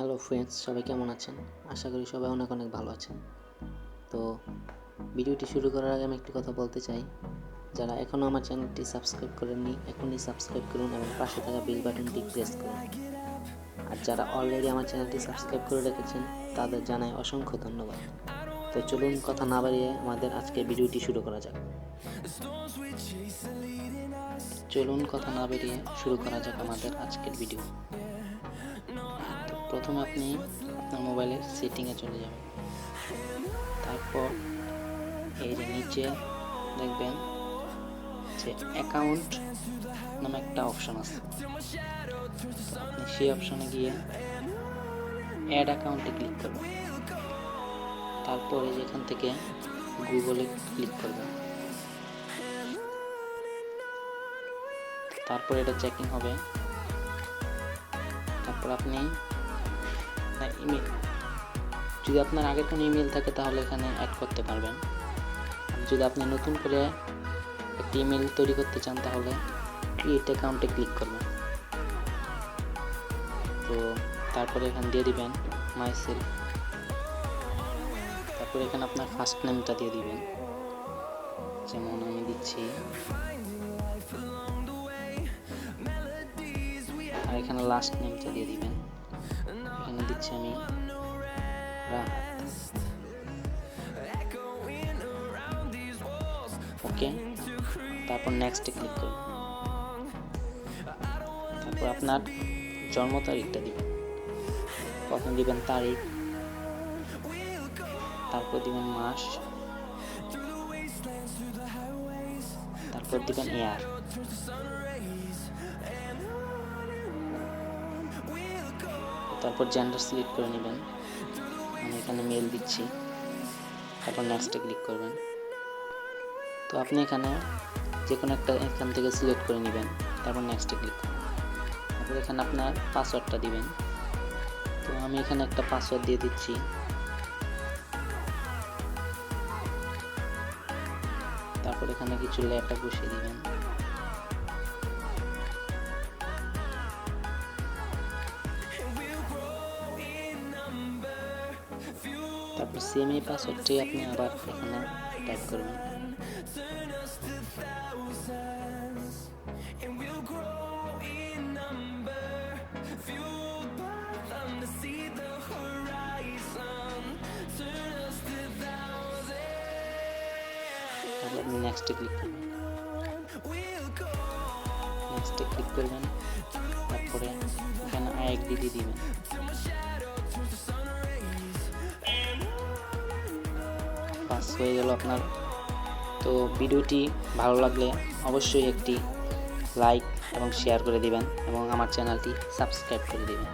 Hello friends, সবাই কেমন আছেন? আশা করি সবাই অনেক অনেক ভালো আছেন। তো ভিডিওটি শুরু করার আগে আমি একটি কথা বলতে চাই, যারা এখনও আমার চ্যানেলটি সাবস্ক্রাইব করেননি এখনই সাবস্ক্রাইব করুন এবং পাশে থাকা বেল বাটনটি প্রেস করুন। আর যারা অলরেডি আমার চ্যানেলটি সাবস্ক্রাইব করে রেখেছেন তাদের জানাই অসংখ্য ধন্যবাদ। তো চলুন কথা না বাড়িয়ে আমাদের আজকের ভিডিওটি শুরু করা যাক। আমাদের আজকের ভিডিও। প্রথমে আপনি আপনার মোবাইলের সেটিংয়ে চলে যাবেন। তারপর এই যে নিচে দেখবেন যে অ্যাকাউন্ট নামে একটা অপশন আছে, আপনি সেই অপশনে গিয়ে অ্যাড অ্যাকাউন্টে ক্লিক করবেন। তারপরে যেখান থেকে গুগলে ক্লিক করবেন। তারপর এটা চেকিং হবে। তারপর আপনি ইমেল, যদি আপনার আগের কোনো ইমেল থাকে তাহলে এখানে অ্যাড করতে পারবেন। যদি আপনি নতুন করে একটি ইমেল তৈরি করতে চান তাহলে ক্রিয়েট অ্যাকাউন্টে ক্লিক করবেন। তো তারপরে এখানে দিয়ে দিবেন মাই সেলফ। তারপরে এখানে আপনার ফার্স্ট নেমটা দিয়ে দিবেন, যেমন আমি দিচ্ছি, আর এখানে লাস্ট নেমটা দিয়ে দিবেন। এখানে দিচ্ছি আমি রাহাত। ওকে, তারপর নেক্সটে ক্লিক করুন। তারপর আপনার জন্ম তারিখটা দিবেন। প্রথমে দিবেন তারিখ, তারপর দিবেন মাস, তারপর দিবেন ইয়ার। তারপর জেন্ডার সিলেক্ট করে নেবেন। আমি এখানে মেল দিচ্ছি। তারপর নেক্সটে ক্লিক করবেন। তো আপনি এখানে যে কোনো একটা এখান থেকে সিলেক্ট করে নেবেন। তারপর নেক্সটে ক্লিক করবেন। তারপর এখানে আপনার পাসওয়ার্ডটা দিবেন। তো আমি এখানে একটা পাসওয়ার্ড দিয়ে দিচ্ছি। তারপর এখানে কিছু লেখা বসিয়ে দিবেন। তারপর সেম এই পাসওয়ার্ডটি আপনি আবার এখানে টাইপ করবেন। তারপর আপনি নেক্সটে ক্লিক করবেন। তারপরে এখানে আইডি দিয়ে দিবেন। পাস হয়ে গেল আপনার। তো ভিডিওটি ভালো লাগলে অবশ্যই একটি লাইক এবং শেয়ার করে দিবেন এবং আমার চ্যানেলটি সাবস্ক্রাইব করে দিবেন।